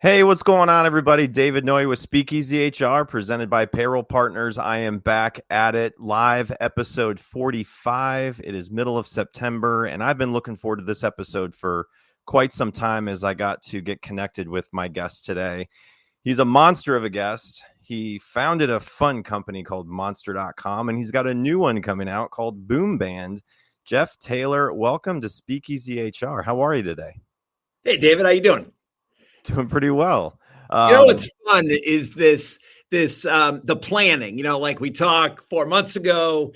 Hey, what's going on, everybody? David Noy with SpeakEasy HR, presented by Payroll Partners. I am back at it, live episode 45. It is middle of September, and I've been looking forward to this episode for quite some time as I got to get connected with my guest today. He's a monster of a guest. He founded a fun company called Monster.com, and he's got a new one coming out called Boomband. Jeff Taylor, welcome to SpeakEasy HR. How are you today? Hey, David, how you doing? Doing pretty well. What's fun is this the planning. Like we talked 4 months ago,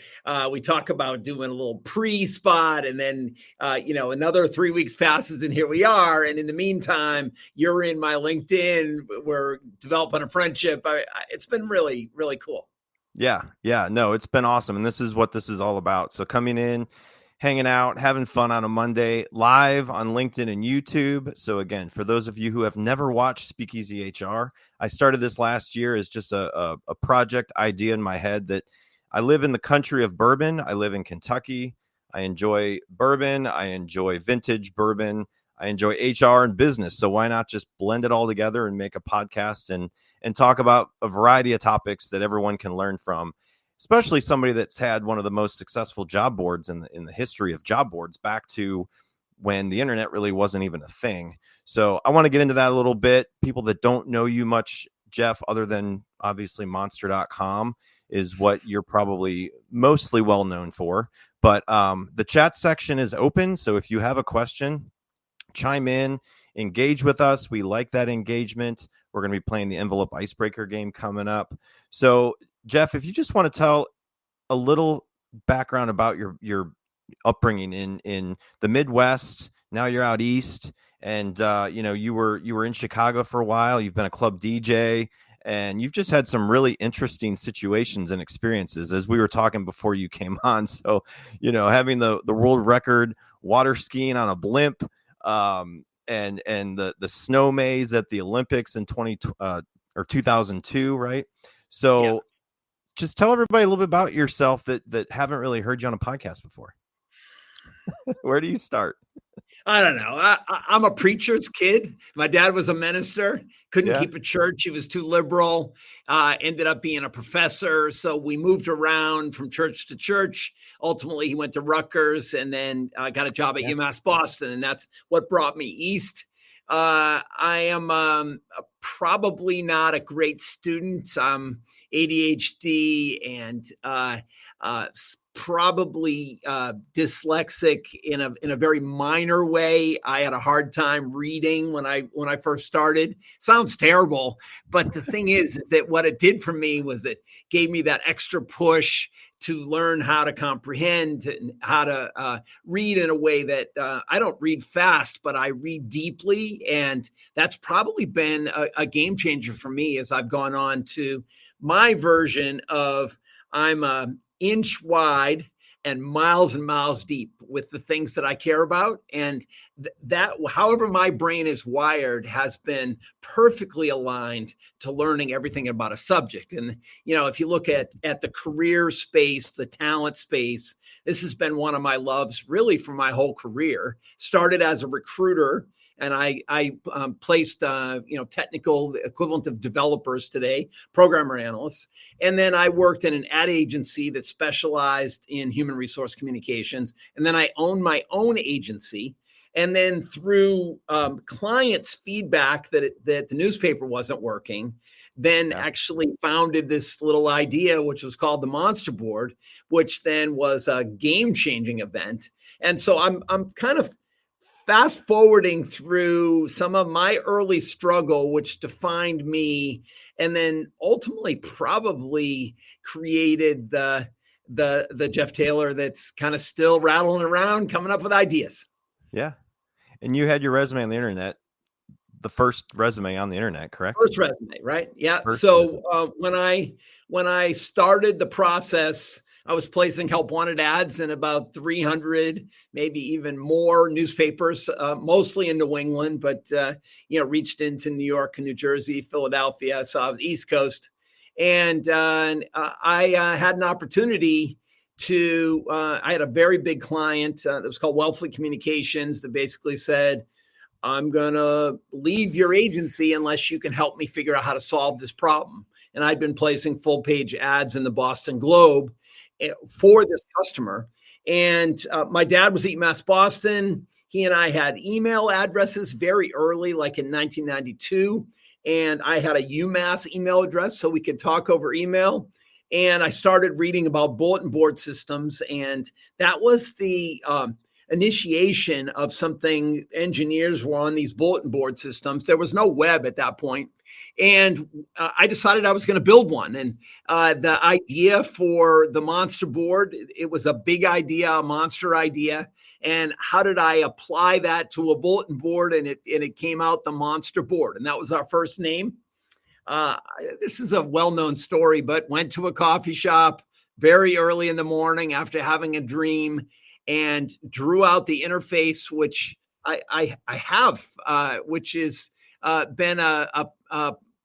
we talk about doing a little pre-spot, and then another 3 weeks passes, and here we are. And in the meantime, you're in my LinkedIn. We're developing a friendship. It's been really, really cool. Yeah. No, it's been awesome, and this is what this is all about. So coming in, hanging out, having fun on a Monday, live on LinkedIn and YouTube. So again, for those of you who have never watched SpeakEasy HR, I started this last year as just a project idea in my head that I live in the country of bourbon. I live in Kentucky. I enjoy bourbon. I enjoy vintage bourbon. I enjoy HR and business. So why not just blend it all together and make a podcast and talk about a variety of topics that everyone can learn from, especially somebody that's had one of the most successful job boards in the history of job boards, back to when the internet really wasn't even a thing. So I want to get into that a little bit. People that don't know you much, Jeff, other than obviously Monster.com, is what you're probably mostly well known for. But the chat section is open. So if you have a question, chime in, engage with us. We like that engagement. We're going to be playing the envelope icebreaker game coming up. So Jeff, if you just want to tell a little background about your upbringing in the Midwest, now you're out east, and you were in Chicago for a while. You've been a club DJ, and you've just had some really interesting situations and experiences, as we were talking before you came on. So, having the world record water skiing on a blimp, and the snow maze at the Olympics in 2002, right? So. Yeah. Just tell everybody a little bit about yourself that haven't really heard you on a podcast before. Where do you start? I don't know. I'm a preacher's kid. My dad was a minister, couldn't keep a church. He was too liberal, ended up being a professor. So we moved around from church to church. Ultimately, he went to Rutgers and then got a job at UMass Boston. And that's what brought me east. I am probably not a great student. I'm ADHD and probably dyslexic in a very minor way. I had a hard time reading when I first started. Sounds terrible, but the thing is that what it did for me was it gave me that extra push to learn how to comprehend and how to read in a way that I don't read fast, but I read deeply. And that's probably been a game changer for me as I've gone on to my version of I'm an inch wide and miles deep with the things that I care about. And that, however my brain is wired, has been perfectly aligned to learning everything about a subject. And, if you look at the career space, the talent space, this has been one of my loves really for my whole career. Started as a recruiter, and I placed, technical equivalent of developers today, programmer analysts. And then I worked in an ad agency that specialized in human resource communications. And then I owned my own agency. And then through clients' feedback that the newspaper wasn't working, then actually founded this little idea, which was called the Monster Board, which then was a game-changing event. And so I'm kind of fast forwarding through some of my early struggle, which defined me, and then ultimately probably created the Jeff Taylor that's kind of still rattling around, coming up with ideas. Yeah. And you had your resume on the internet, the first resume on the internet, correct? First resume, right? Yeah. So when I started the process, I was placing help wanted ads in about 300, maybe even more newspapers, mostly in New England, but, reached into New York and New Jersey, Philadelphia. So I was East Coast. And I had an opportunity I had a very big client that was called Wellfleet Communications that basically said, I'm going to leave your agency unless you can help me figure out how to solve this problem. And I'd been placing full page ads in the Boston Globe for this customer. And my dad was at UMass Boston. He and I had email addresses very early, like in 1992. And I had a UMass email address so we could talk over email. And I started reading about bulletin board systems. And that was the initiation of something. Engineers were on these bulletin board systems. There was no web at that point. And I decided I was going to build one. And the idea for the monster board, it was a big idea, a monster idea. And how did I apply that to a bulletin board? And it came out the monster board. And that was our first name. This is a well-known story, but went to a coffee shop very early in the morning after having a dream and drew out the interface, which I have, which is been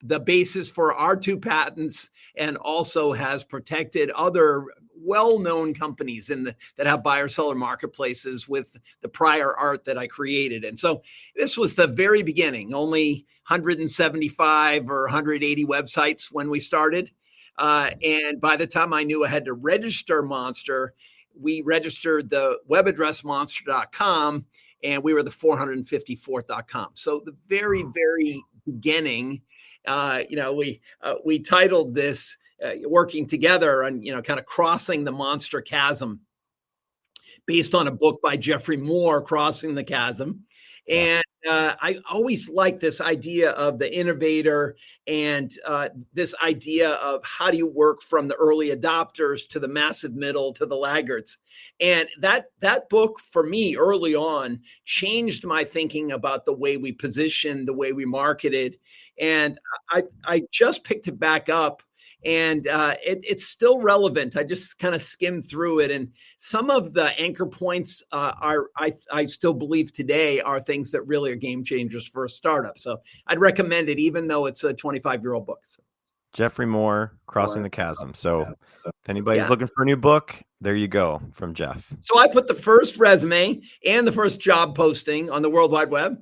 the basis for our 2 patents, and also has protected other well-known companies that have buyer-seller marketplaces with the prior art that I created. And so this was the very beginning, only 175 or 180 websites when we started. And by the time I knew I had to register Monster, we registered the web address monster.com, and we were the 454th.com. So the very, very beginning, we titled this working together and, kind of crossing the monster chasm, based on a book by Jeffrey Moore, Crossing the Chasm. And I always like this idea of the innovator and this idea of how do you work from the early adopters to the massive middle to the laggards. And that book for me early on changed my thinking about the way we positioned, the way we marketed. And I just picked it back up. And it's still relevant. I just kind of skimmed through it. And some of the anchor points I still believe today are things that really are game changers for a startup. So I'd recommend it, even though it's a 25-year-old book. So. Jeffrey Moore, Crossing the Chasm. So if anybody's looking for a new book, there you go, from Jeff. So I put the first resume and the first job posting on the World Wide Web.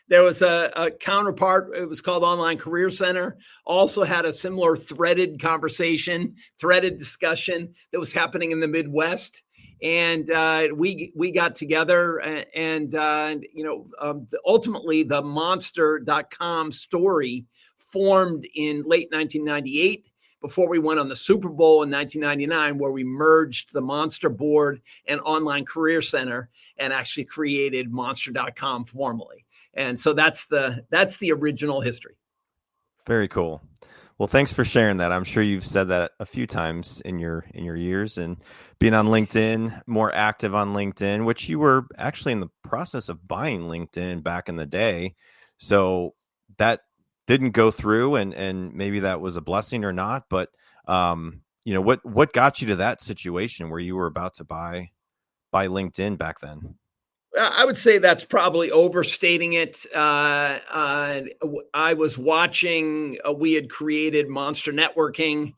There was a counterpart. It was called Online Career Center. Also had a similar threaded conversation, threaded discussion that was happening in the Midwest. And we got together and ultimately the monster.com story formed in late 1998 before we went on the Super Bowl in 1999, where we merged the Monster Board and Online Career Center and actually created monster.com formally. And so that's the original history. Very cool. Well, thanks for sharing that. I'm sure you've said that a few times in your years and being on LinkedIn, more active on LinkedIn, which you were actually in the process of buying LinkedIn back in the day. So that didn't go through, and maybe that was a blessing or not. But what got you to that situation where you were about to buy LinkedIn back then? I would say that's probably overstating it. I was watching, we had created Monster Networking.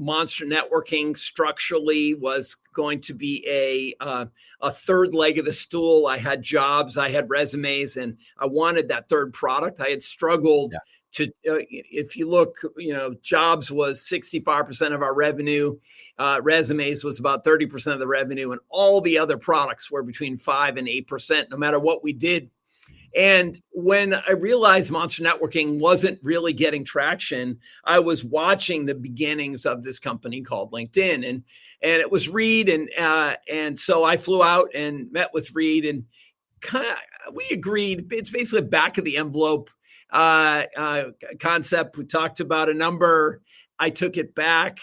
Monster Networking structurally was going to be a third leg of the stool. I had jobs, I had resumes, and I wanted that third product. I had struggled to, if you look, jobs was 65% of our revenue. Resumes was about 30% of the revenue, and all the other products were between 5 and 8%, no matter what we did. And when I realized Monster Networking wasn't really getting traction, I was watching the beginnings of this company called LinkedIn, and it was Reed, and so I flew out and met with Reed, and we agreed. It's basically a back of the envelope concept. We talked about a number. I took it back.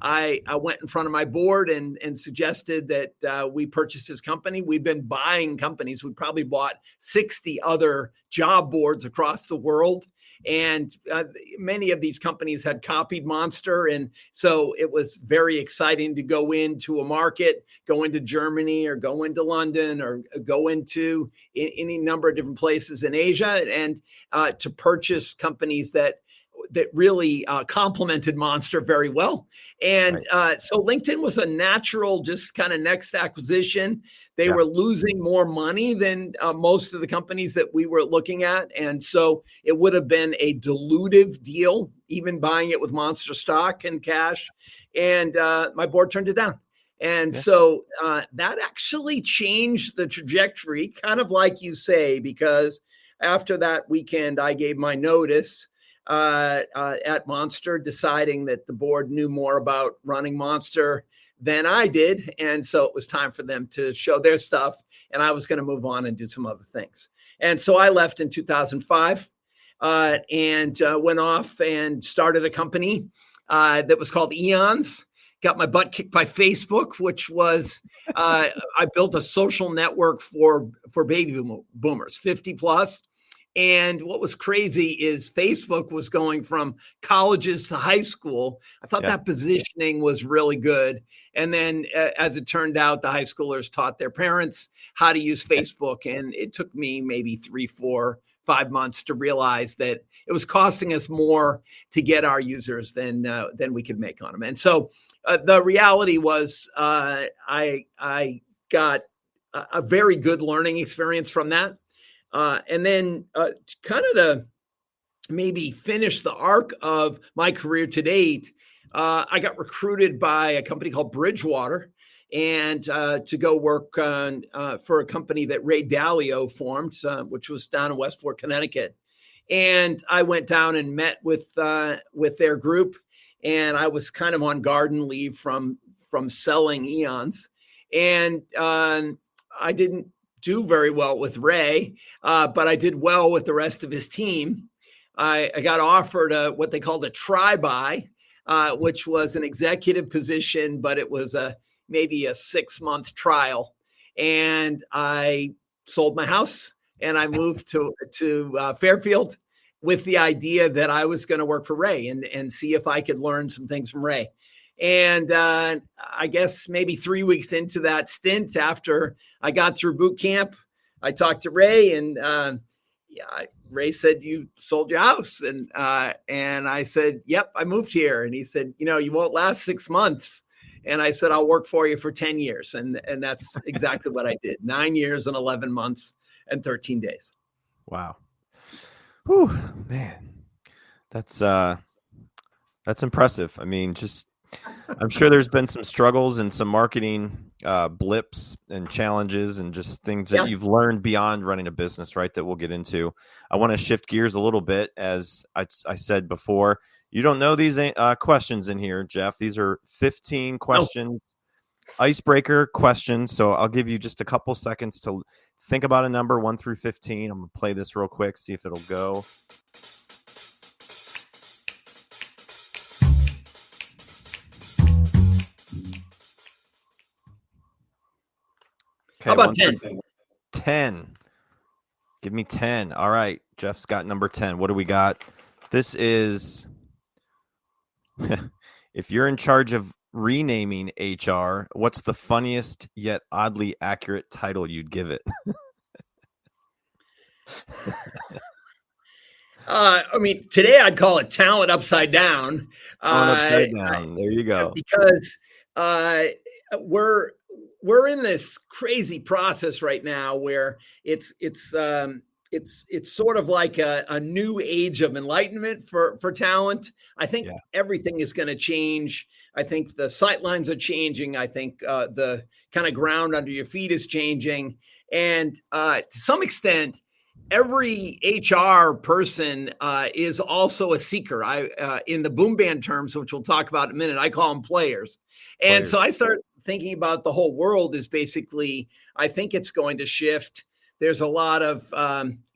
I went in front of my board and suggested that we purchase this company. We've been buying companies. We probably bought 60 other job boards across the world. And many of these companies had copied Monster. And so it was very exciting to go into a market, go into Germany or go into London or go into any number of different places in Asia, and to purchase companies that that really complemented Monster very well. And so LinkedIn was a natural, just kind of next acquisition. They were losing more money than most of the companies that we were looking at. And so it would have been a dilutive deal, even buying it with Monster stock and cash. And my board turned it down. And so that actually changed the trajectory, kind of like you say, because after that weekend, I gave my notice at Monster, deciding that the board knew more about running Monster than I did. And so it was time for them to show their stuff, and I was going to move on and do some other things. And so I left in 2005 and went off and started a company that was called Eons. Got my butt kicked by Facebook, which was I built a social network for baby boomers, 50 plus. And what was crazy is Facebook was going from colleges to high school. I thought that positioning was really good. And then as it turned out, the high schoolers taught their parents how to use Facebook. And it took me maybe 3, 4, 5 months to realize that it was costing us more to get our users than we could make on them. And so the reality was I got a very good learning experience from that. And then kind of to maybe finish the arc of my career to date, I got recruited by a company called Bridgewater and to go work on for a company that Ray Dalio formed, which was down in Westport, Connecticut. And I went down and met with their group, and I was kind of on garden leave from selling Eons. And I didn't do very well with Ray, but I did well with the rest of his team. I got offered what they called a try-by, which was an executive position, but it was maybe a 6-month trial. And I sold my house and I moved to Fairfield with the idea that I was going to work for Ray and see if I could learn some things from Ray. And I guess maybe 3 weeks into that stint, after I got through boot camp, I talked to Ray, and Ray said, "You sold your house," and I said, "Yep, I moved here." And he said, "You won't last 6 months." And I said, "I'll work for you for 10 years," and that's exactly what I did. 9 years and 11 months and 13 days. Wow. Whew, man, that's impressive. I mean, I'm sure there's been some struggles and some marketing blips and challenges and just things that you've learned beyond running a business, right? That we'll get into. I want to shift gears a little bit. As I said before, you don't know these questions in here, Jeff. These are 15 questions, icebreaker questions. So I'll give you just a couple seconds to think about a number 1 through 15. I'm going to play this real quick, see if it'll go. Okay, how about 10? 10. Give me 10. All right. Jeff's got number 10. What do we got? This is if you're in charge of renaming HR, what's the funniest yet oddly accurate title you'd give it? I mean, today I'd call it talent upside down. Upside down. There you go. Because we're in this crazy process right now where it's sort of like a new age of enlightenment for talent. I think everything is going to change. I think the sight lines are changing. I think the kind of ground under your feet is changing. And to some extent, every HR person is also a seeker. In the Boomband terms, which we'll talk about in a minute, I call them players. And so I start thinking about the whole world is basically, I think it's going to shift. There's a lot of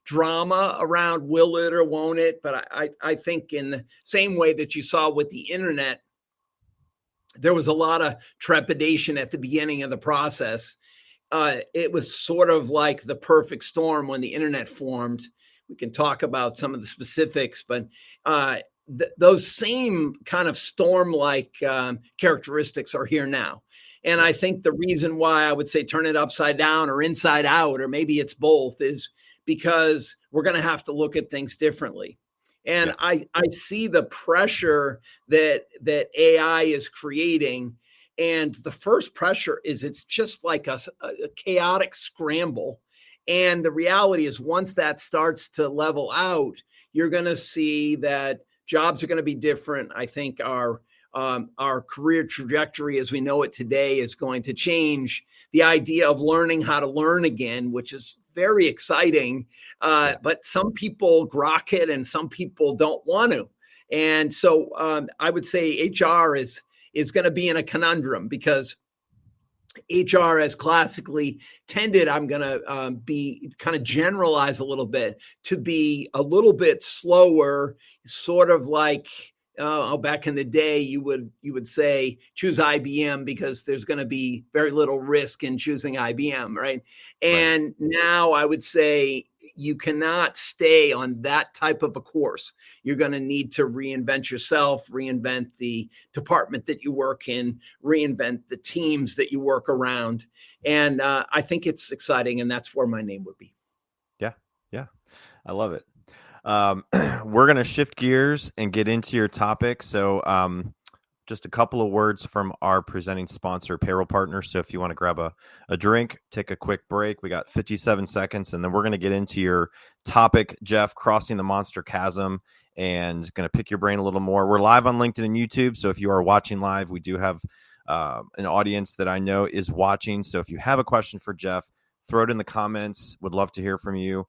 drama around will it or won't it, but I think in the same way that you saw with the internet, there was a lot of trepidation at the beginning of the process. It was sort of like the perfect storm when the internet formed. We can talk about some of the specifics, but those same kind of storm-like characteristics are here now. And I think the reason why I would say turn it upside down or inside out, or maybe it's both, is because we're going to have to look at things differently. And Yeah. I see the pressure that AI is creating. And the first pressure is it's just like a chaotic scramble. And the reality is once that starts to level out, you're going to see that jobs are going to be different. I think our career trajectory as we know it today is going to change. The idea of learning how to learn again, which is very exciting, but some people grok it and some people don't want to. And so I would say HR is going to be in a conundrum because HR has classically tended, I'm going to be kind of generalize a little bit, to be a little bit slower, sort of like back in the day, you would say choose IBM because there's going to be very little risk in choosing IBM, right? And now I would say you cannot stay on that type of a course. You're going to need to reinvent yourself, reinvent the department that you work in, reinvent the teams that you work around. And I think it's exciting, and that's where my name would be. Yeah. Yeah. I love it. We're going to shift gears and get into your topic. So just a couple of words from our presenting sponsor, Payroll Partners. So if you want to grab a drink, take a quick break. We got 57 seconds, and then we're going to get into your topic, Jeff, crossing the monster chasm, and going to pick your brain a little more. We're live on LinkedIn and YouTube. So if you are watching live, we do have an audience that I know is watching. So if you have a question for Jeff, throw it in the comments. Would love to hear from you.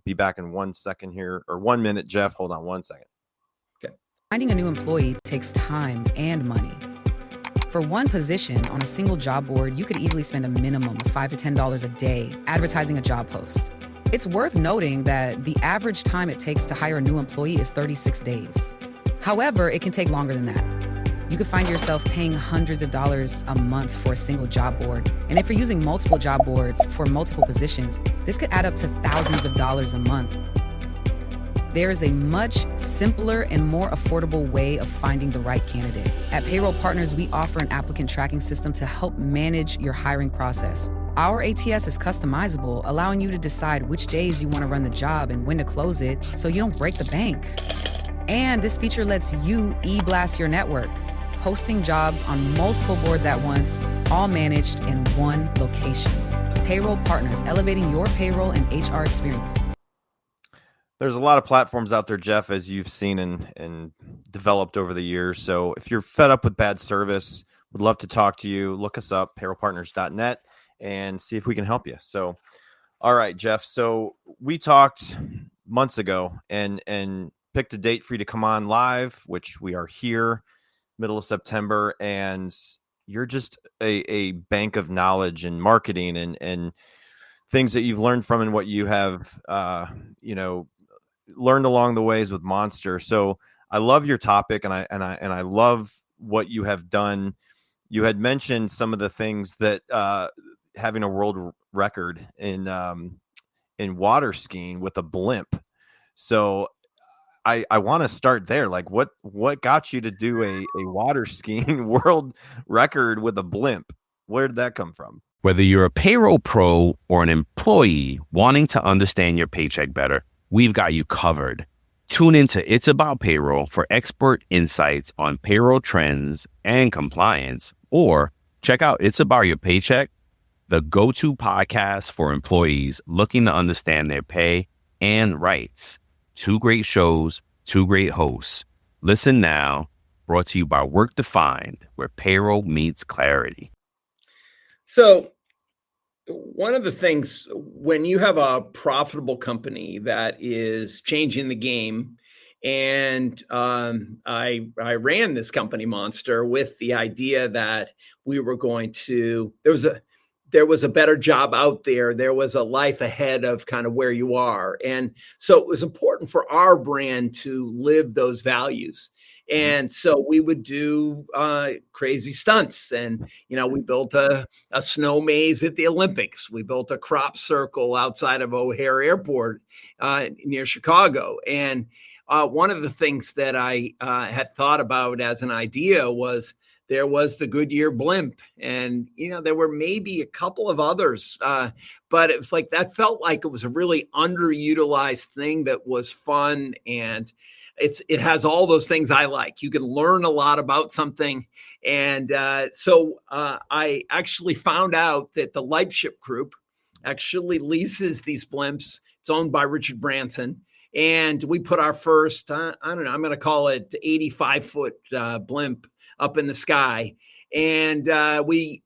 Be back in 1 second here, or 1 minute, Jeff. Hold on 1 second. Okay. Finding a new employee takes time and money. For one position on a single job board, you could easily spend a minimum of $5 to $10 a day advertising a job post. It's worth noting that the average time it takes to hire a new employee is 36 days. However, it can take longer than that. You could find yourself paying hundreds of dollars a month for a single job board. And if you're using multiple job boards for multiple positions, this could add up to thousands of dollars a month. There is a much simpler and more affordable way of finding the right candidate. At Payroll Partners, we offer an applicant tracking system to help manage your hiring process. Our ATS is customizable, allowing you to decide which days you want to run the job and when to close it so you don't break the bank. And this feature lets you e-blast your network, posting jobs on multiple boards at once, all managed in one location. Payroll Partners, elevating your payroll and HR experience. There's a lot of platforms out there, Jeff, as you've seen and developed over the years. So if you're fed up with bad service, would love to talk to you. Look us up, payrollpartners.net, and see if we can help you. So, all right, Jeff. So we talked months ago and picked a date for you to come on live, which we are here, middle of September, and you're just a bank of knowledge and marketing and things that you've learned from and what you have, learned along the ways with Monster. So I love your topic, and I love what you have done. You had mentioned some of the things that having a world record in water skiing with a blimp. So I want to start there. Like what got you to do a water skiing world record with a blimp? Where did that come from? Whether you're a payroll pro or an employee wanting to understand your paycheck better, we've got you covered. Tune into It's About Payroll for expert insights on payroll trends and compliance, or check out It's About Your Paycheck, the go-to podcast for employees looking to understand their pay and rights. 2 great shows, 2 great hosts. Listen now, brought to you by Work Defined, where payroll meets clarity. So one of the things, when you have a profitable company that is changing the game, and I ran this company, Monster, with the idea that we were going to, there was a better job out there. There was a life ahead of kind of where you are. And so it was important for our brand to live those values. And so we would do crazy stunts. And, we built a snow maze at the Olympics. We built a crop circle outside of O'Hare Airport near Chicago. And one of the things that I had thought about as an idea was there was the Goodyear blimp, and there were maybe a couple of others, but it was like that felt like it was a really underutilized thing that was fun, and it has all those things I like. You can learn a lot about something, and so I actually found out that the Lightship Group actually leases these blimps. It's owned by Richard Branson. And we put our first, I don't know, I'm going to call it 85-foot blimp up in the sky. And we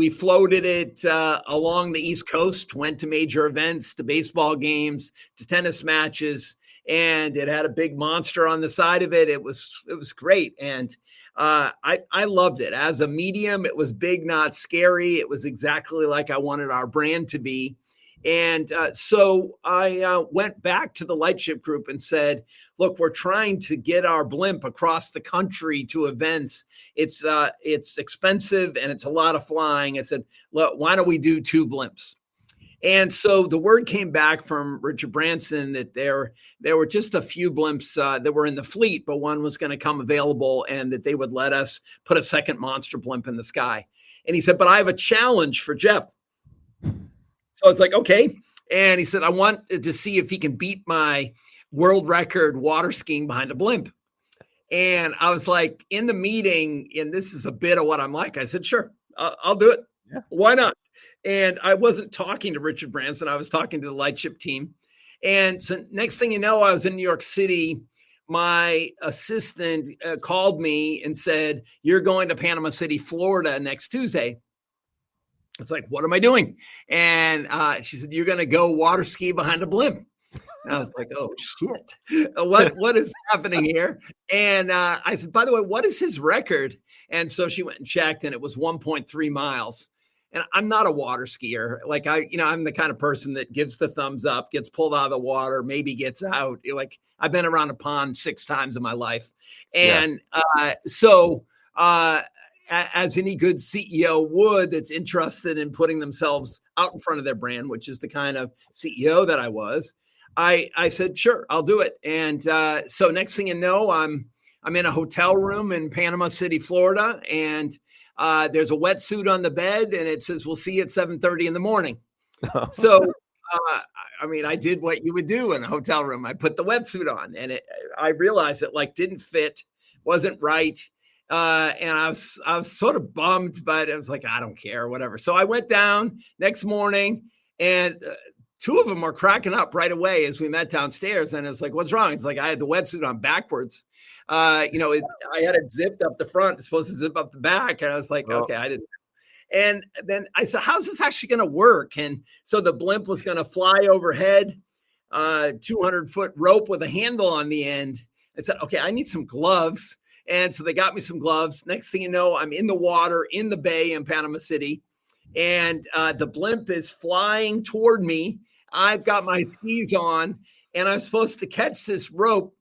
floated it along the East Coast, went to major events, to baseball games, to tennis matches. And it had a big monster on the side of it. It was great. And I loved it. As a medium, it was big, not scary. It was exactly like I wanted our brand to be. And so I went back to the Lightship Group and said, look, we're trying to get our blimp across the country to events. It's expensive and it's a lot of flying. I said, look, why don't we do 2 blimps? And so the word came back from Richard Branson that there were just a few blimps that were in the fleet, but one was going to come available and that they would let us put a second monster blimp in the sky. And he said, but I have a challenge for Jeff. So I was like, okay. And he said, I want to see if he can beat my world record water skiing behind a blimp. And I was like, in the meeting, and this is a bit of what I'm like, I said, sure, I'll do it. Yeah. Why not? And I wasn't talking to Richard Branson. I was talking to the Lightship team. And so next thing you know, I was in New York City. My assistant called me and said, you're going to Panama City, Florida next Tuesday. It's like, what am I doing? And she said, you're going to go water ski behind a blimp. And I was like, oh, shit. What is happening here? And I said, by the way, what is his record? And so she went and checked, and it was 1.3 miles. And I'm not a water skier. Like I'm the kind of person that gives the thumbs up, gets pulled out of the water, maybe gets out. Like I've been around a pond 6 times in my life. And so as any good CEO would, that's interested in putting themselves out in front of their brand, which is the kind of CEO that I was, I said, sure, I'll do it. And so next thing you know, I'm in a hotel room in Panama City, Florida, and there's a wetsuit on the bed, and it says, we'll see you at 7:30 in the morning. So, I did what you would do in a hotel room. I put the wetsuit on, and I realized it didn't fit, wasn't right. And I was sort of bummed, but it was like, I don't care, whatever. So I went down next morning, and 2 of them were cracking up right away as we met downstairs. And it's like, what's wrong? It's like, I had the wetsuit on backwards. I had it zipped up the front. It's supposed to zip up the back. And I was like, okay, I didn't. And then I said, how's this actually going to work? And so the blimp was going to fly overhead, 200-foot rope with a handle on the end. I said, okay, I need some gloves. And so they got me some gloves. Next thing you know, I'm in the water in the bay in Panama City. And the blimp is flying toward me. I've got my skis on, and I'm supposed to catch this rope.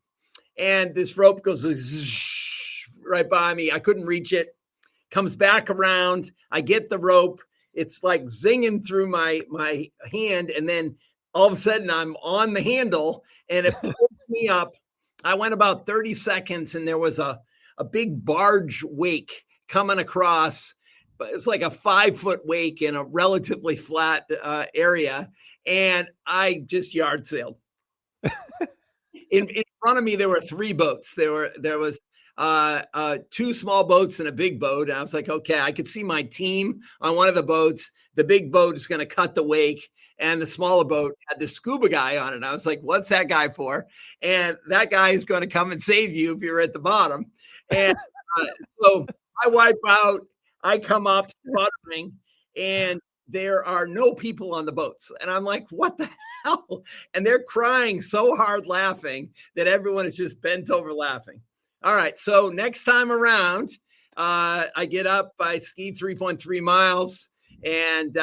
And this rope goes right by me. I couldn't reach it. Comes back around. I get the rope. It's like zinging through my hand. And then all of a sudden I'm on the handle, and it pulls me up. I went about 30 seconds, and there was a big barge wake coming across. But it's like a 5-foot wake in a relatively flat area. And I just yard sailed. In front of me, there were 3 boats. There was 2 small boats and a big boat. And I was like, okay, I could see my team on one of the boats. The big boat is going to cut the wake, and the smaller boat had the scuba guy on it. I was like, what's that guy for? And that guy is going to come and save you if you're at the bottom. And so I wipe out. I come up sputtering, and there are no people on the boats. And I'm like, what the hell? And they're crying so hard laughing that everyone is just bent over laughing. All right. So next time around, I get up, I ski 3.3 miles. And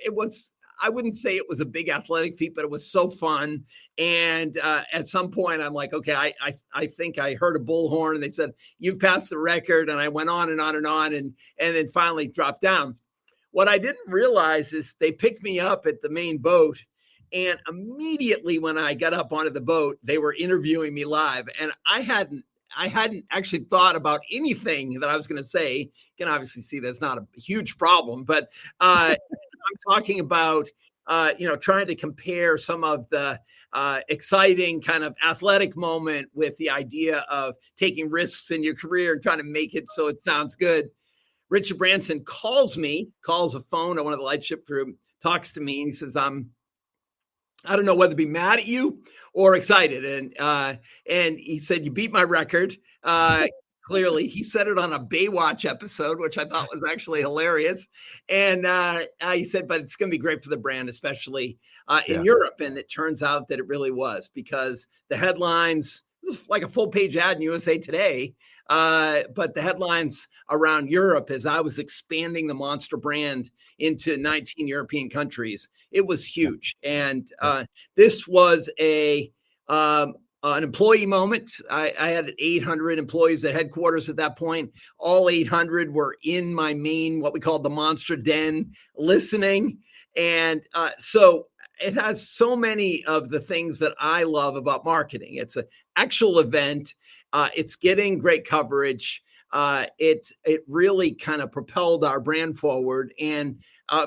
it was, I wouldn't say it was a big athletic feat, but it was so fun. And at some point I'm like, okay, I think I heard a bullhorn, and they said, you've passed the record. And I went on and on and on, and then finally dropped down. What I didn't realize is they picked me up at the main boat, and immediately when I got up onto the boat, they were interviewing me live. And I hadn't I hadn't actually thought about anything that I was going to say. You can obviously see that's not a huge problem, but I'm talking about, trying to compare some of the exciting kind of athletic moment with the idea of taking risks in your career and trying to make it so it sounds good. Richard Branson calls a phone at one of the Lightship group, talks to me, and he says, I don't know whether to be mad at you or excited. And he said, you beat my record. Clearly, he said it on a Baywatch episode, which I thought was actually hilarious. And he said, but it's going to be great for the brand, especially in Europe. And it turns out that it really was, because the headlines, like a full page ad in USA Today, but the headlines around Europe as I was expanding the Monster brand into 19 European countries, it was huge. And this was an employee moment. I had 800 employees at headquarters at that point. All 800 were in my main, what we called the Monster Den, listening. And so it has so many of the things that I love about marketing. It's an actual event. It's getting great coverage. It really kind of propelled our brand forward. And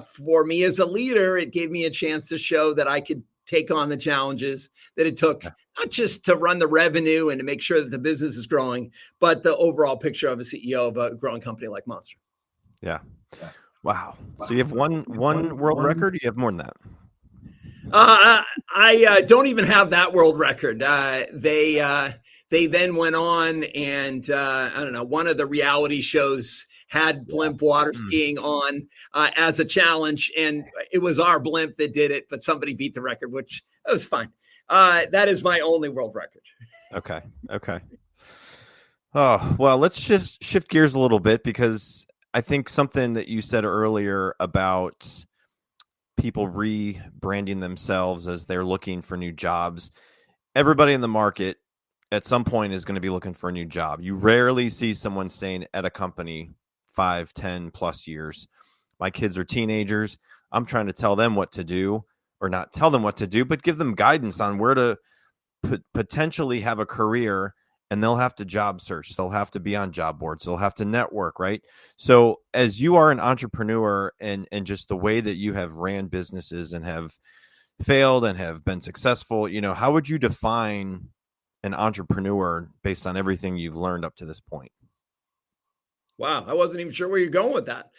for me as a leader, it gave me a chance to show that I could take on the challenges that it took, not just to run the revenue and to make sure that the business is growing, but the overall picture of a CEO of a growing company like Monster. Yeah. Wow. So you have one world record? You have more than that? I don't even have that world record. They then went on and I don't know, one of the reality shows had blimp water skiing on as a challenge, and it was our blimp that did it, but somebody beat the record, which was fine. That is my only world record. Okay. Oh, well, let's shift gears a little bit, because I think something that you said earlier about people rebranding themselves as they're looking for new jobs. Everybody in the market at some point is going to be looking for a new job. You rarely see someone staying at a company 5, 10 plus years. My kids are teenagers. I'm trying to tell them what to do, or not tell them what to do, but give them guidance on where to potentially have a career, and they'll have to job search. They'll have to be on job boards. They'll have to network, right? So as you are an entrepreneur, and just the way that you have ran businesses and have failed and have been successful, how would you define an entrepreneur based on everything you've learned up to this point? Wow, I wasn't even sure where you're going with that.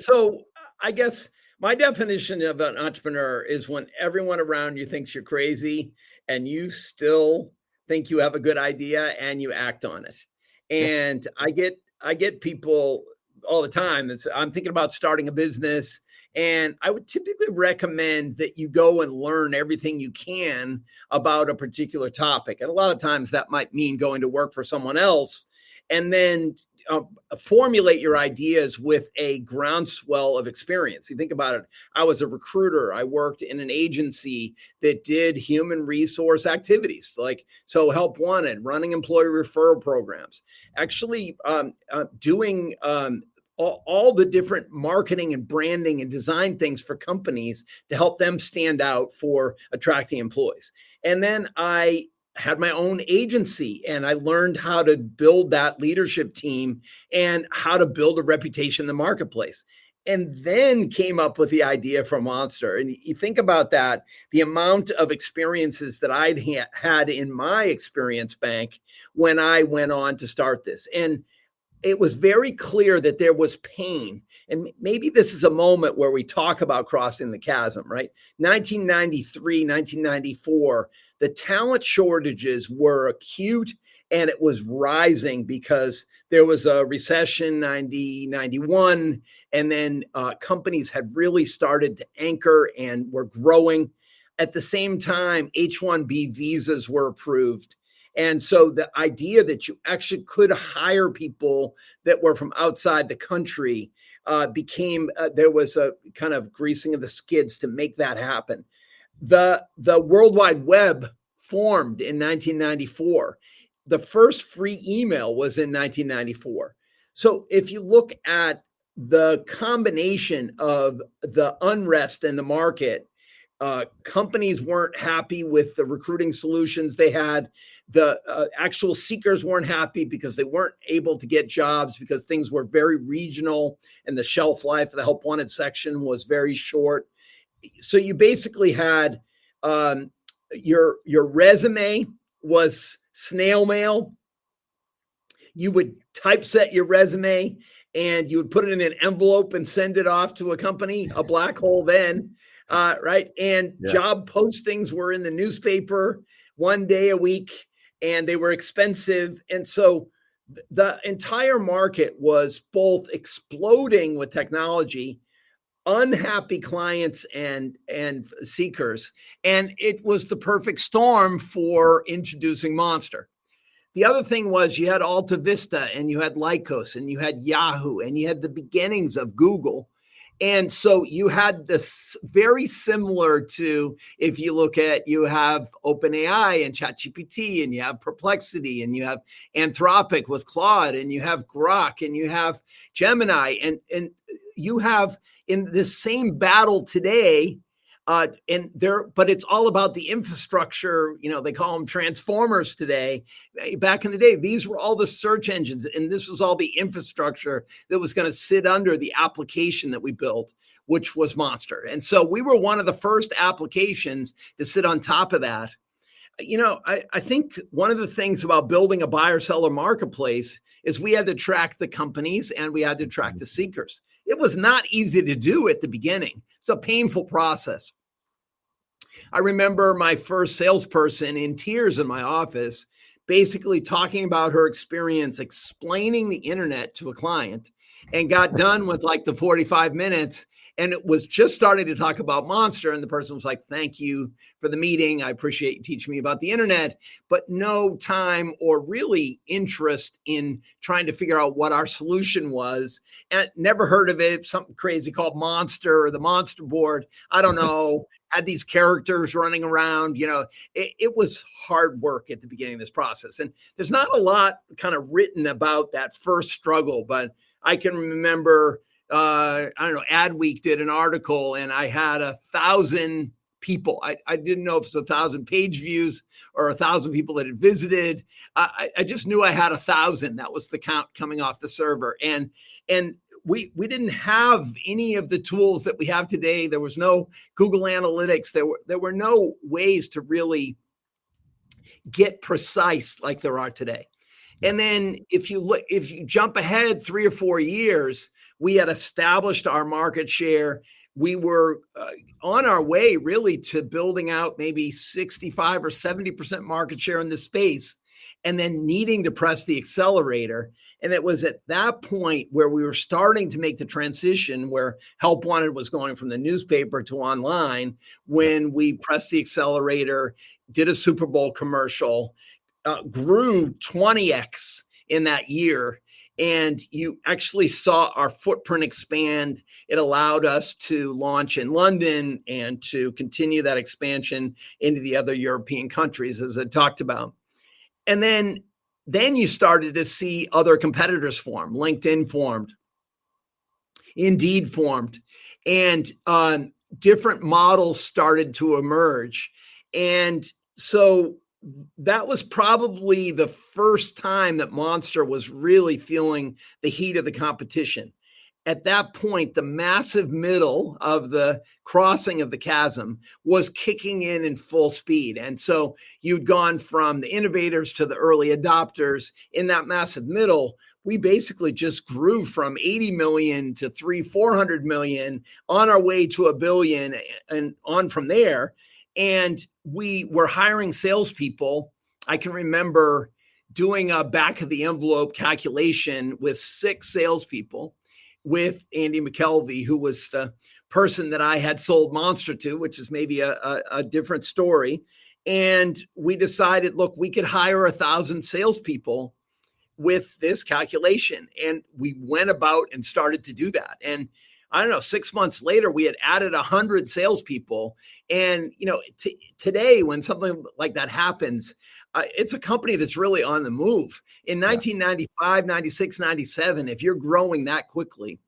So I guess my definition of an entrepreneur is when everyone around you thinks you're crazy and you still think you have a good idea and you act on it. And I get people all the time. I'm thinking about starting a business, and I would typically recommend that you go and learn everything you can about a particular topic. And a lot of times that might mean going to work for someone else, and then formulate your ideas with a groundswell of experience. You think about it. I was a recruiter. I worked in an agency that did human resource activities like So Help Wanted, running employee referral programs, actually doing all the different marketing and branding and design things for companies to help them stand out for attracting employees. And then I had my own agency, and I learned how to build that leadership team and how to build a reputation in the marketplace. And then came up with the idea for Monster. And you think about that, the amount of experiences that I'd had in my experience bank when I went on to start this. And it was very clear that there was pain. And maybe this is a moment where we talk about crossing the chasm, right? 1993, 1994, the talent shortages were acute, and it was rising because there was a recession, 90, 91, and then companies had really started to anchor and were growing. At the same time, H-1B visas were approved. And so the idea that you actually could hire people that were from outside the country became, there was a kind of greasing of the skids to make that happen. The World Wide Web formed in 1994. The first free email was in 1994. So if you look at the combination of the unrest in the market Companies weren't happy with the recruiting solutions they had. The actual seekers weren't happy because they weren't able to get jobs because things were very regional and the shelf life of the help wanted section was very short. So you basically had your resume was snail mail. You would typeset your resume and you would put it in an envelope and send it off to a company, a black hole then, right? And job postings were in the newspaper one day a week, and they were expensive. And so the entire market was both exploding with technology, unhappy clients and seekers, and it was the perfect storm for introducing Monster. The other thing was you had Alta Vista and you had Lycos and you had Yahoo and you had the beginnings of Google. And so you had this very similar to, if you look at, you have OpenAI and ChatGPT and you have Perplexity and you have Anthropic with Claude and you have Grok and you have Gemini and you have in this same battle today, but it's all about the infrastructure. You know, they call them transformers today. Back in the day, these were all the search engines, and this was all the infrastructure that was going to sit under the application that we built, which was Monster. And so we were one of the first applications to sit on top of that. You know, I think one of the things about building a buyer-seller marketplace is we had to track the companies and we had to track the seekers. It was not easy to do at the beginning. It's a painful process. I remember my first salesperson in tears in my office, basically talking about her experience, explaining the internet to a client, and got done with like the 45 minutes. And it was just starting to talk about Monster. And the person was like, thank you for the meeting. I appreciate you teaching me about the internet, but no time or really interest in trying to figure out what our solution was. And never heard of it. Something crazy called Monster or the Monster board. I don't know. Had these characters running around, you know, it was hard work at the beginning of this process. And there's not a lot kind of written about that first struggle, but I can remember I don't know, Adweek did an article and I had 1,000 people. I didn't know if it's 1,000 page views or 1,000 people that had visited. I just knew I had 1,000. That was the count coming off the server. And we didn't have any of the tools that we have today. There was no Google Analytics. There were no ways to really get precise like there are today. And then if you jump ahead 3 or 4 years, we had established our market share. We were on our way really to building out maybe 65 or 70% market share in this space, and then needing to press the accelerator. And it was at that point where we were starting to make the transition where Help Wanted was going from the newspaper to online, when we pressed the accelerator, did a Super Bowl commercial, grew 20x in that year. And you actually saw our footprint expand. It allowed us to launch in London and to continue that expansion into the other European countries, as I talked about. And then you started to see other competitors form. LinkedIn formed, Indeed formed, and different models started to emerge. And so that was probably the first time that Monster was really feeling the heat of the competition. At that point, the massive middle of the crossing of the chasm was kicking in full speed. And so you'd gone from the innovators to the early adopters. In that massive middle, we basically just grew from 80 million to 400 million, on our way to 1 billion and on from there. And we were hiring salespeople. I can remember doing a back of the envelope calculation with 6 salespeople with Andy McKelvey, who was the person that I had sold Monster to, which is maybe a different story. And we decided, look, we could hire 1,000 salespeople with this calculation. And we went about and started to do that. And I don't know, 6 months later, we had added 100 salespeople. And, you know, today, when something like that happens, it's a company that's really on the move. In 1995, 96, 97, if you're growing that quickly,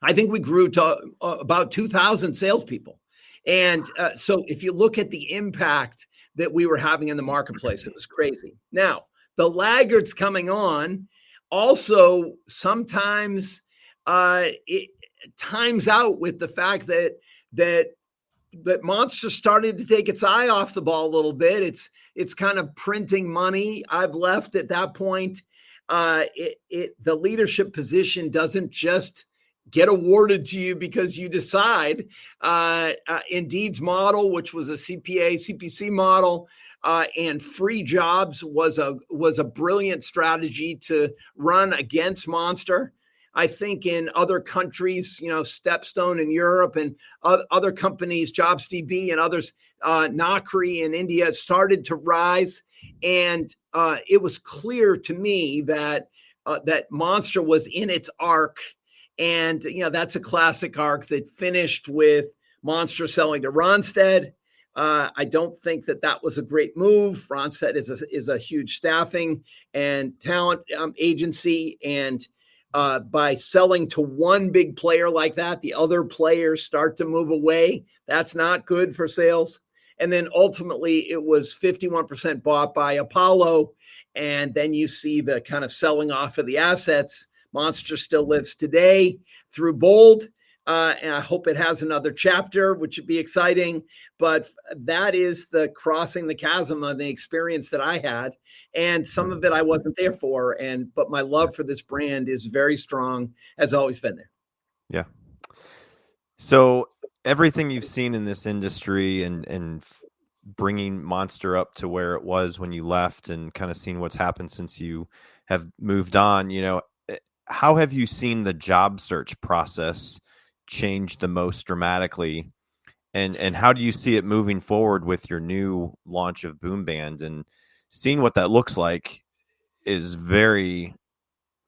I think we grew to about 2,000 salespeople. And so if you look at the impact that we were having in the marketplace, it was crazy. Now, the laggards coming on also sometimes it times out with the fact that Monster started to take its eye off the ball a little bit. It's kind of printing money. I've left at that point. The leadership position doesn't just get awarded to you because you decide. Indeed's model, which was a CPC model, and free jobs was a brilliant strategy to run against Monster. I think in other countries, Stepstone in Europe and other companies, JobsDB and others, Naukri in India started to rise. And it was clear to me that Monster was in its arc. And, that's a classic arc that finished with Monster selling to Randstad. I don't think that was a great move. Randstad is a huge staffing and talent agency. And by selling to one big player like that, the other players start to move away. That's not good for sales. And then ultimately it was 51% bought by Apollo. And then you see the kind of selling off of the assets. Monster still lives today through Bold. And I hope it has another chapter, which would be exciting. But that is the crossing the chasm of the experience that I had. And some of it I wasn't there for. But my love for this brand is very strong, has always been there. Yeah. So everything you've seen in this industry and bringing Monster up to where it was when you left and kind of seen what's happened since you have moved on, how have you seen the job search process change the most dramatically, and how do you see it moving forward with your new launch of Boomband? And seeing what that looks like is very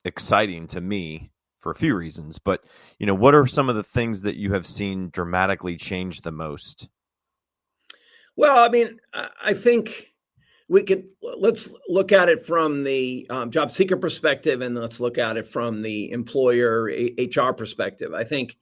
exciting to me for a few reasons. But what are some of the things that you have seen dramatically change the most? Well, I mean, I think let's look at it from the job seeker perspective, and let's look at it from the employer HR perspective. I think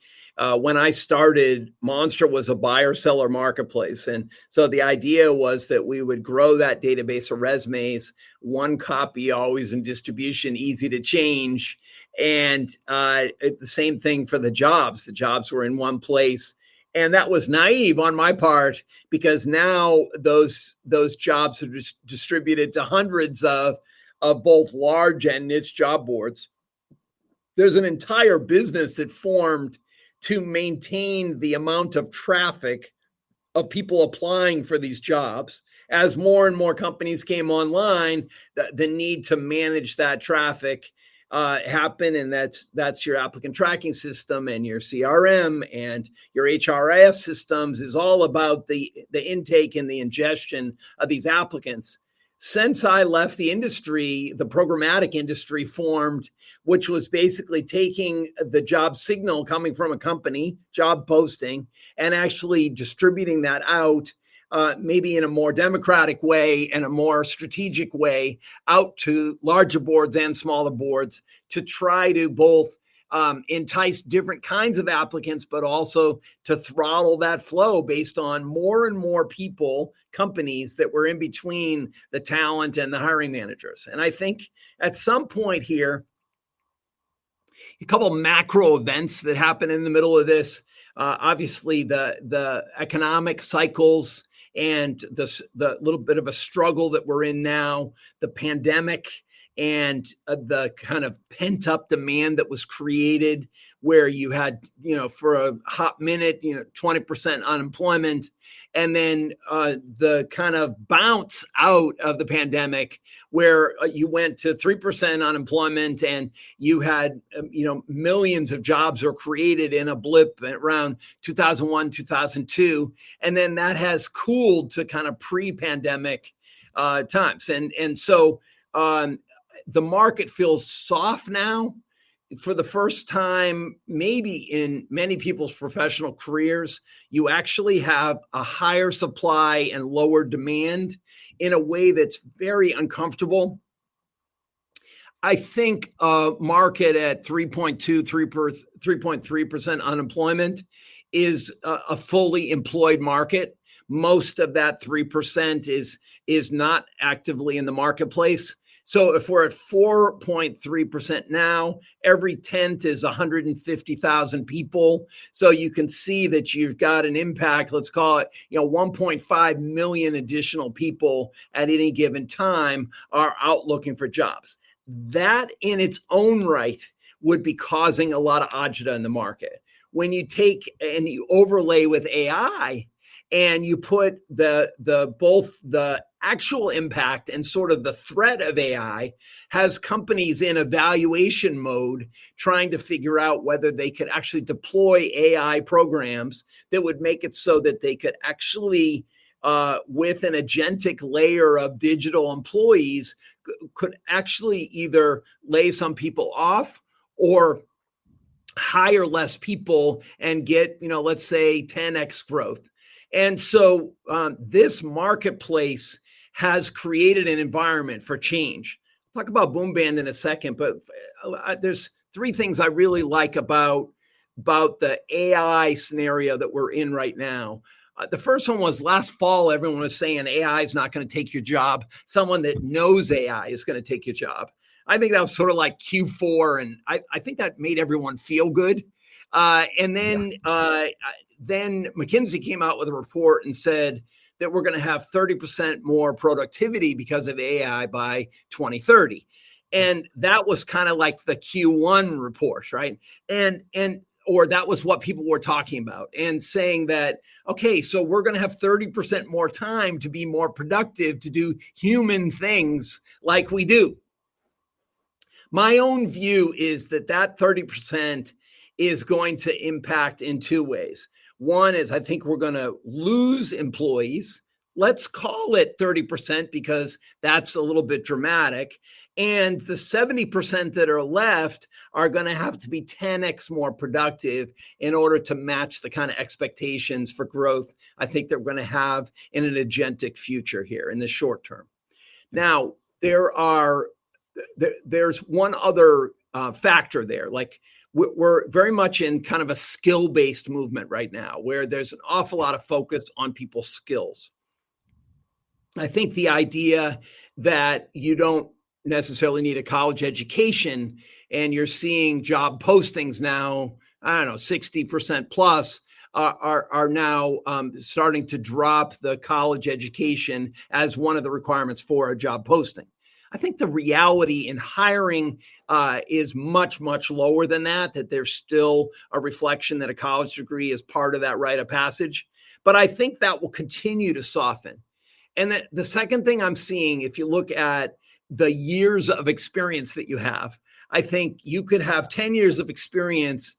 when I started, Monster was a buyer-seller marketplace. And so the idea was that we would grow that database of resumes, one copy always in distribution, easy to change. And the same thing for the jobs. The jobs were in one place. And that was naive on my part, because now those jobs are distributed to hundreds of both large and niche job boards. There's an entire business that formed to maintain the amount of traffic of people applying for these jobs. As more and more companies came online, the need to manage that traffic happen, and that's your applicant tracking system and your CRM and your HRIS systems is all about the intake and the ingestion of these applicants. Since I left the industry, the programmatic industry formed, which was basically taking the job signal coming from a company, job posting, and actually distributing that out maybe in a more democratic way and a more strategic way out to larger boards and smaller boards to try to both entice different kinds of applicants, but also to throttle that flow based on more and more people, companies that were in between the talent and the hiring managers. And I think at some point here, a couple of macro events that happen in the middle of this, obviously the economic cycles and the little bit of a struggle that we're in now, the pandemic, and the kind of pent up demand that was created where you had, for a hot minute, 20% unemployment. And then the kind of bounce out of the pandemic where you went to 3% unemployment and you had, millions of jobs were created in a blip around 2001, 2002. And then that has cooled to kind of pre-pandemic times. And so the market feels soft now. For the first time, maybe in many people's professional careers, you actually have a higher supply and lower demand in a way that's very uncomfortable. I think a market at 3.3% unemployment is a fully employed market. Most of that 3% is not actively in the marketplace. So if we're at 4.3% now, every 10th is 150,000 people. So you can see that you've got an impact, let's call it, 1.5 million additional people at any given time are out looking for jobs. That in its own right would be causing a lot of agita in the market. When you take and you overlay with AI, and you put both the actual impact and sort of the threat of AI, has companies in evaluation mode trying to figure out whether they could actually deploy AI programs that would make it so that they could actually, with an agentic layer of digital employees, could actually either lay some people off or hire less people and get, let's say 10x growth. And so this marketplace has created an environment for change. I'll talk about Boomband in a second, but there's three things I really like about the AI scenario that we're in right now. The first one was last fall, everyone was saying AI is not going to take your job. Someone that knows AI is going to take your job. I think that was sort of like Q4, and I think that made everyone feel good. Then McKinsey came out with a report and said that we're going to have 30% more productivity because of AI by 2030. And that was kind of like the Q1 report, right? Or that was what people were talking about and saying that, okay, so we're going to have 30% more time to be more productive, to do human things like we do. My own view is that 30% is going to impact in two ways. One is I think we're going to lose employees. Let's call it 30% because that's a little bit dramatic. And the 70% that are left are going to have to be 10x more productive in order to match the kind of expectations for growth I think they're going to have in an agentic future here in the short term. Now, there's one other factor there. Like we're very much in kind of a skill-based movement right now where there's an awful lot of focus on people's skills. I think the idea that you don't necessarily need a college education and you're seeing job postings now, 60% plus are now starting to drop the college education as one of the requirements for a job posting. I think the reality in hiring is much, much lower than that there's still a reflection that a college degree is part of that rite of passage. But I think that will continue to soften. And the second thing I'm seeing, if you look at the years of experience that you have, I think you could have 10 years of experience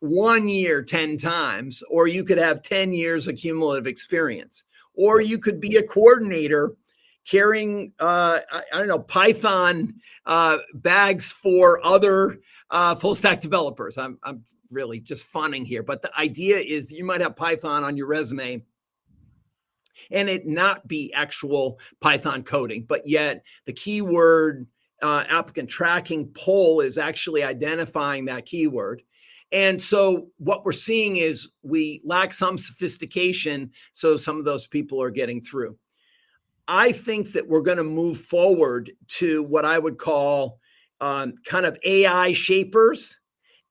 1 year 10 times, or you could have 10 years of cumulative experience, or you could be a coordinator carrying, Python bags for other full stack developers. I'm really just funning here, but the idea is you might have Python on your resume and it not be actual Python coding, but yet the keyword applicant tracking poll is actually identifying that keyword. And so what we're seeing is we lack some sophistication, so some of those people are getting through. I think that we're going to move forward to what I would call kind of AI shapers.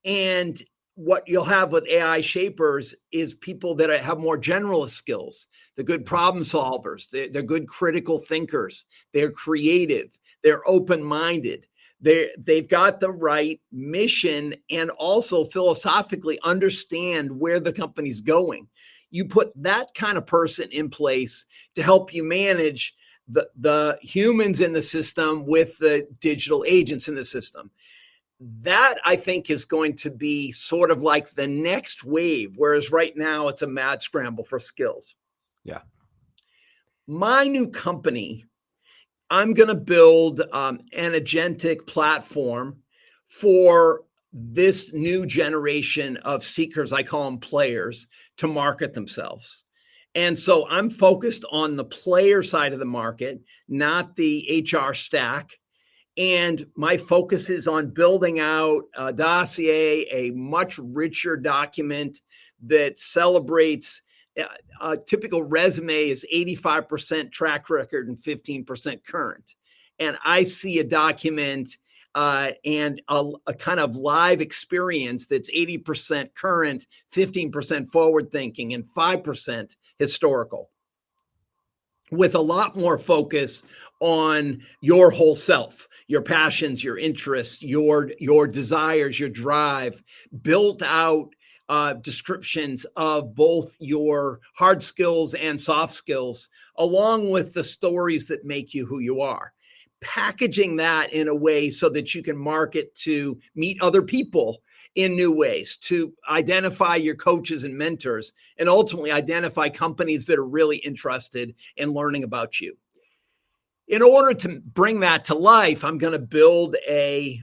And what you'll have with AI shapers is people that have more generalist skills. They're good problem solvers. They're good critical thinkers. They're creative. They're open-minded. They've got the right mission and also philosophically understand where the company's going. You put that kind of person in place to help you manage the humans in the system with the digital agents in the system. That, I think, is going to be sort of like the next wave, whereas right now it's a mad scramble for skills. Yeah. My new company, I'm going to build an agentic platform for this new generation of seekers, I call them players, to market themselves. And so I'm focused on the player side of the market, not the HR stack. And my focus is on building out a dossier, a much richer document that celebrates a typical resume is 85% track record and 15% current. And I see a document and a kind of live experience that's 80% current, 15% forward thinking, and 5% historical, with a lot more focus on your whole self, your passions, your interests, your desires, your drive, built out descriptions of both your hard skills and soft skills, along with the stories that make you who you are. Packaging that in a way so that you can market to meet other people in new ways, to identify your coaches and mentors, and ultimately identify companies that are really interested in learning about you. In order to bring that to life, I'm going to build a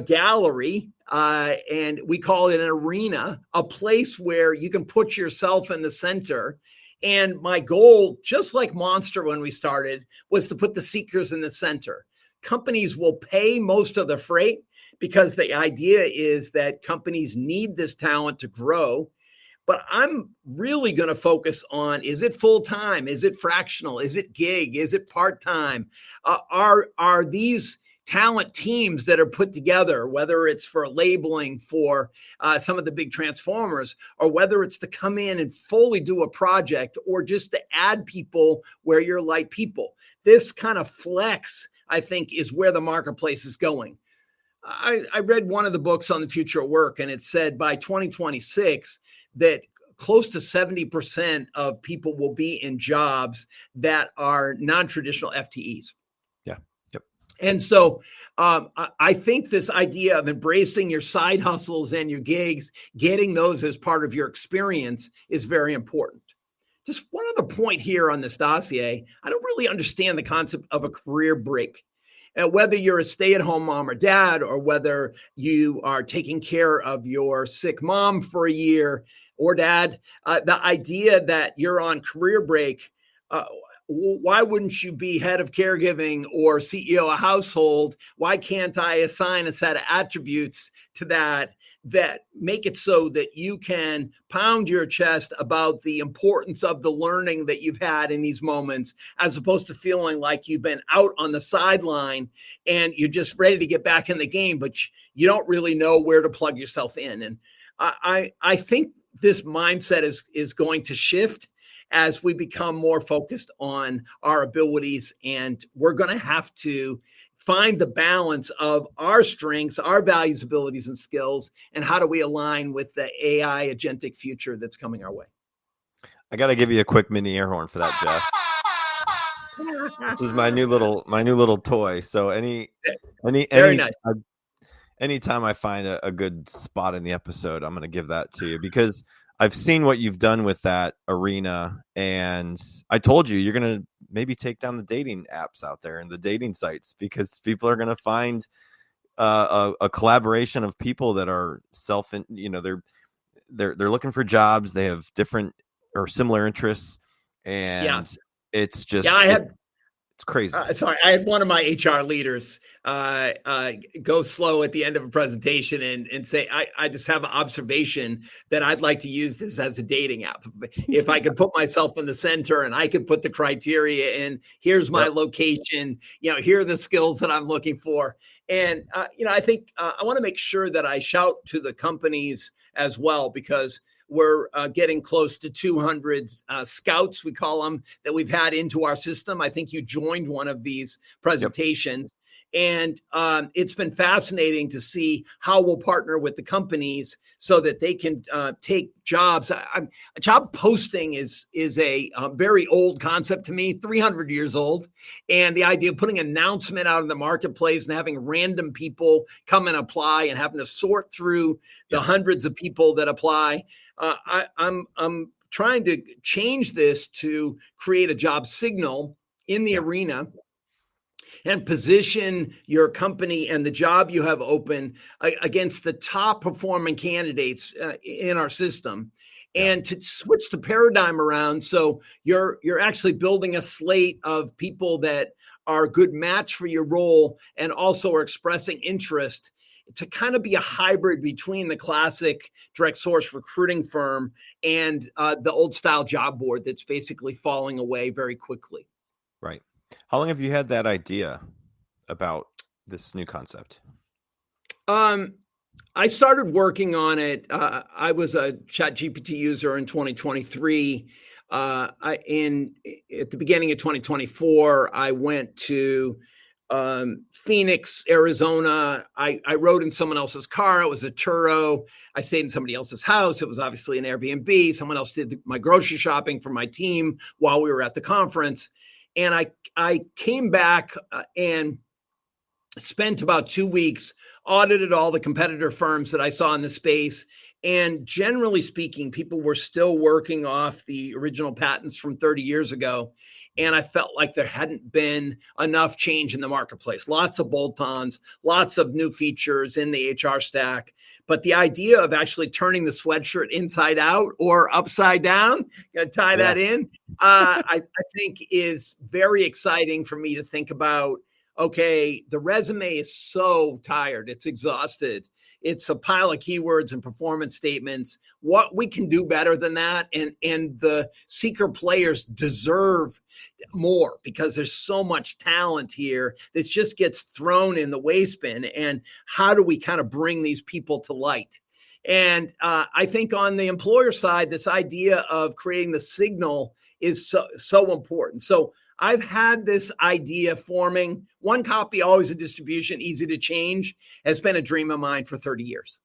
gallery, and we call it an arena, a place where you can put yourself in the center. And my goal, just like Monster when we started, was to put the seekers in the center. Companies will pay most of the freight because the idea is that companies need this talent to grow. But I'm really going to focus on, is it full-time? Is it fractional? Is it gig? Is it part-time? Are these talent teams that are put together, whether it's for labeling for some of the big transformers, or whether it's to come in and fully do a project, or just to add people where you're like people? This kind of flex, I think, is where the marketplace is going. I read one of the books on the future of work, and it said by 2026 that close to 70% of people will be in jobs that are non-traditional FTEs. Yeah. Yep. And so I think this idea of embracing your side hustles and your gigs, getting those as part of your experience, is very important. Just one other point here on this dossier. I don't really understand the concept of a career break. Whether you're a stay-at-home mom or dad, or whether you are taking care of your sick mom for a year, or dad, the idea that you're on career break, why wouldn't you be head of caregiving or CEO of household? Why can't I assign a set of attributes to that make it so that you can pound your chest about the importance of the learning that you've had in these moments, as opposed to feeling like you've been out on the sideline and you're just ready to get back in the game, but you don't really know where to plug yourself in. And I think this mindset is going to shift as we become more focused on our abilities, and we're going to have to find the balance of our strengths, our values, abilities, and skills, and how do we align with the AI agentic future that's coming our way. I got to give you a quick mini air horn for that, Jeff. This is my new little toy. So Very nice. Anytime I find a good spot in the episode, I'm going to give that to you, because I've seen what you've done with that arena, and I told you you're going to maybe take down the dating apps out there and the dating sites, because people are going to find a collaboration of people that are they're looking for jobs. They have different or similar interests, and it's just it's crazy. Sorry, I had one of my HR leaders go slow at the end of a presentation and say, I just have an observation that I'd like to use this as a dating app. If I could put myself in the center and I could put the criteria in, here's my location, here are the skills that I'm looking for. And, I think I want to make sure that I shout to the companies as well, because we're getting close to 200 scouts, we call them, that we've had into our system. I think you joined one of these presentations. And it's been fascinating to see how we'll partner with the companies so that they can take jobs. Job posting is a very old concept to me, 300 years old. And the idea of putting an announcement out in the marketplace and having random people come and apply and having to sort through the hundreds of people that apply. I'm trying to change this to create a job signal in the arena and position your company and the job you have open against the top performing candidates in our system, and to switch the paradigm around. So you're actually building a slate of people that are a good match for your role and also are expressing interest. to kind of be a hybrid between the classic direct source recruiting firm and the old style job board that's basically falling away very quickly. Right. How long have you had that idea about this new concept? I started working on it. I was a ChatGPT user in 2023. At the beginning of 2024, I went to Phoenix, Arizona. I rode in someone else's car. It was a Turo. I stayed in somebody else's house. It was obviously an Airbnb. Someone else did my grocery shopping for my team while we were at the conference. And I came back and spent about 2 weeks, audited all the competitor firms that I saw in the space. And generally speaking, people were still working off the original patents from 30 years ago. And I felt like there hadn't been enough change in the marketplace. Lots of bolt-ons, lots of new features in the HR stack. But the idea of actually turning the sweatshirt inside out or upside down, tie that in, I think is very exciting for me to think about. Okay, the resume is so tired. It's exhausted. It's a pile of keywords and performance statements. What we can do better than that. And the seeker players deserve more because there's so much talent here that just gets thrown in the waste bin. And how do we kind of bring these people to light? And I think on the employer side, this idea of creating the signal is so important. So I've had this idea forming. One copy, always a distribution, easy to change, has been a dream of mine for 30 years.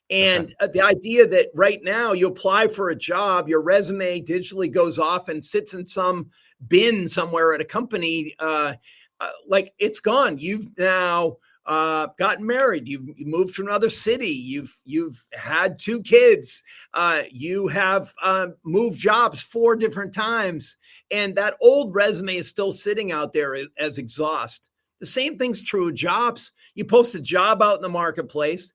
And the idea that right now you apply for a job, your resume digitally goes off and sits in some bin somewhere at a company, like it's gone. You've now gotten married, you've moved to another city, you've had 2 kids, you have moved jobs 4 different times, and that old resume is still sitting out there as exhaust. The same thing's true of jobs. You post a job out in the marketplace,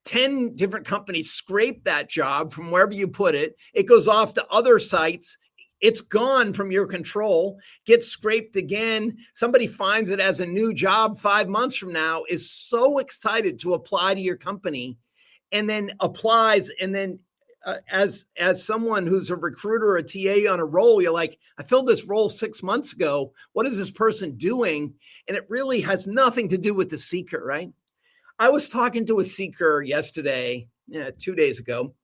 10 different companies scrape that job from wherever you put it. It goes off to other sites. It's gone from your control, gets scraped again. Somebody finds it as a new job 5 months from now, is so excited to apply to your company, and then applies. And then as someone who's a recruiter or a TA on a role, you're like, I filled this role 6 months ago. What is this person doing? And it really has nothing to do with the seeker, right? I was talking to a seeker yesterday, 2 days ago,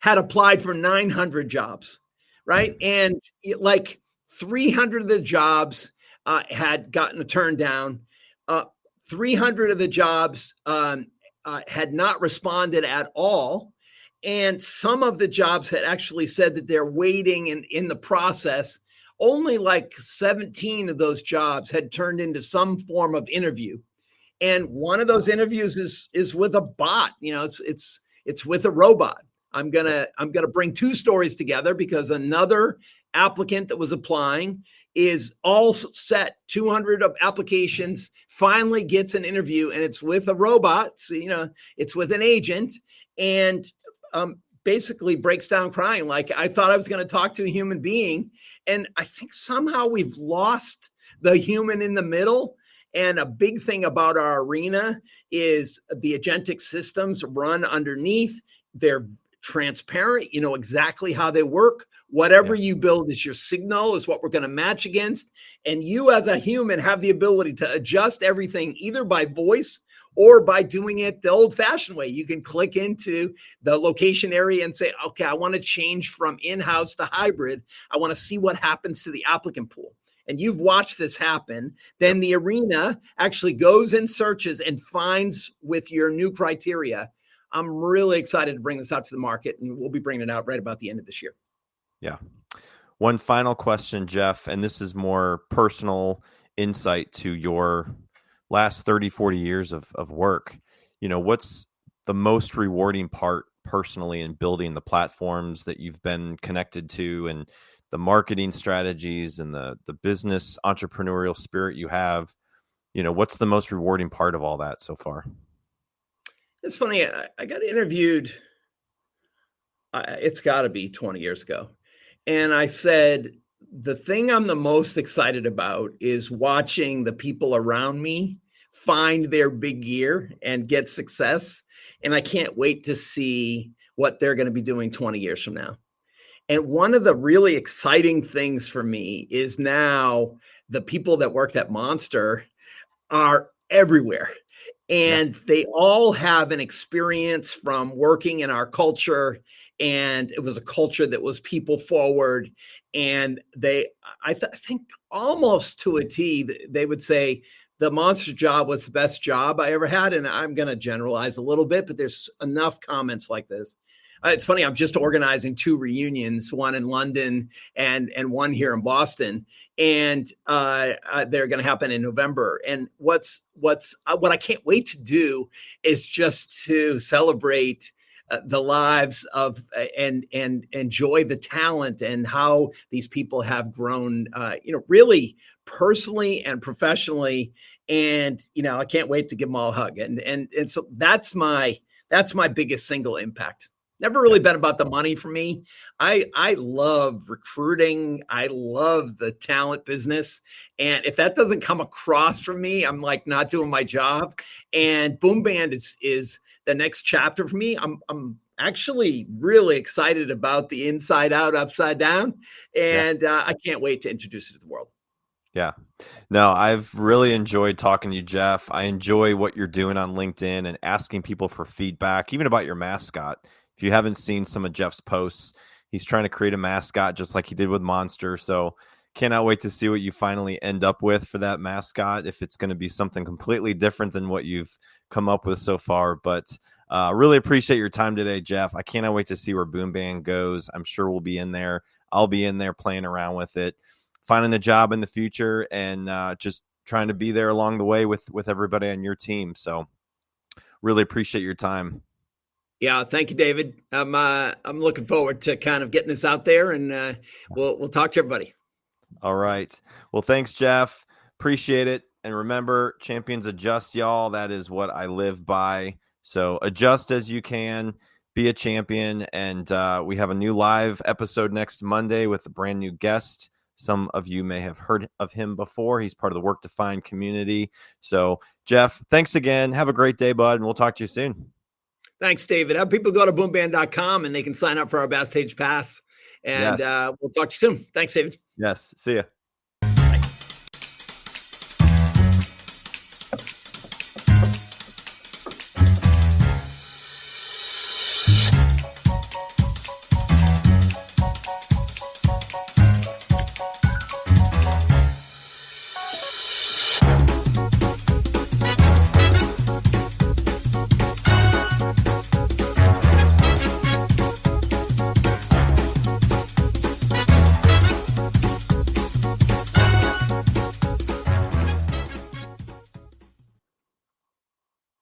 had applied for 900 jobs. Right. And like 300 of the jobs had gotten turned down. 300 of the jobs had not responded at all. And some of the jobs had actually said that they're waiting in the process. Only like 17 of those jobs had turned into some form of interview. And one of those interviews is with a bot. It's with a robot. I'm gonna bring 2 stories together because another applicant that was applying is all set. 200 of applications, finally gets an interview, and it's with a robot. So, it's with an agent, and basically breaks down crying. Like, I thought I was going to talk to a human being, and I think somehow we've lost the human in the middle. And a big thing about our arena is the agentic systems run underneath. They're transparent. You know exactly how they work. Whatever you build is your signal, is what we're going to match against. And you as a human have the ability to adjust everything either by voice or by doing it the old-fashioned way. You can click into the location area and say, okay, I want to change from in-house to hybrid. I want to see what happens to the applicant pool. And you've watched this happen. Then the arena actually goes and searches and finds with your new criteria. I'm really excited to bring this out to the market, and we'll be bringing it out right about the end of this year. Yeah. One final question, Jeff, and this is more personal insight to your last 30, 40 years of work. What's the most rewarding part personally in building the platforms that you've been connected to, and the marketing strategies and the business entrepreneurial spirit you have? What's the most rewarding part of all that so far? It's funny. I got interviewed. It's got to be 20 years ago. And I said, the thing I'm the most excited about is watching the people around me find their big year and get success. And I can't wait to see what they're going to be doing 20 years from now. And one of the really exciting things for me is now the people that worked at Monster are everywhere. And they all have an experience from working in our culture. And it was a culture that was people forward. And I think almost to a T, they would say the Monster job was the best job I ever had. And I'm going to generalize a little bit, but there's enough comments like this. It's funny, I'm just organizing 2 reunions, one in London and one here in Boston. And they're going to happen in November. And what I can't wait to do is just to celebrate the lives of and enjoy the talent and how these people have grown, really personally and professionally. And, I can't wait to give them all a hug. And so that's my biggest single impact. Never really been about the money for me. I love recruiting. I love the talent business. And if that doesn't come across from me, I'm like not doing my job. And Boomband is the next chapter for me. I'm actually really excited about the inside out, upside down. And I can't wait to introduce it to the world. Yeah. No, I've really enjoyed talking to you, Jeff. I enjoy what you're doing on LinkedIn and asking people for feedback, even about your mascot. If you haven't seen some of Jeff's posts, he's trying to create a mascot just like he did with Monster. So cannot wait to see what you finally end up with for that mascot, if it's going to be something completely different than what you've come up with so far. But really appreciate your time today, Jeff. I cannot wait to see where Boomband goes. I'm sure we'll be in there. I'll be in there playing around with it, finding a job in the future, and just trying to be there along the way with everybody on your team. So really appreciate your time. Yeah, thank you, David. I'm looking forward to kind of getting this out there, and we'll talk to everybody. All right. Well, thanks, Jeff. Appreciate it. And remember, champions adjust, y'all. That is what I live by. So adjust as you can. Be a champion. And we have a new live episode next Monday with a brand new guest. Some of you may have heard of him before. He's part of the Work Defined community. So, Jeff, thanks again. Have a great day, bud, and we'll talk to you soon. Thanks, David. Have people go to boomband.com and they can sign up for our Backstage Pass. And we'll talk to you soon. Thanks, David. Yes. See ya.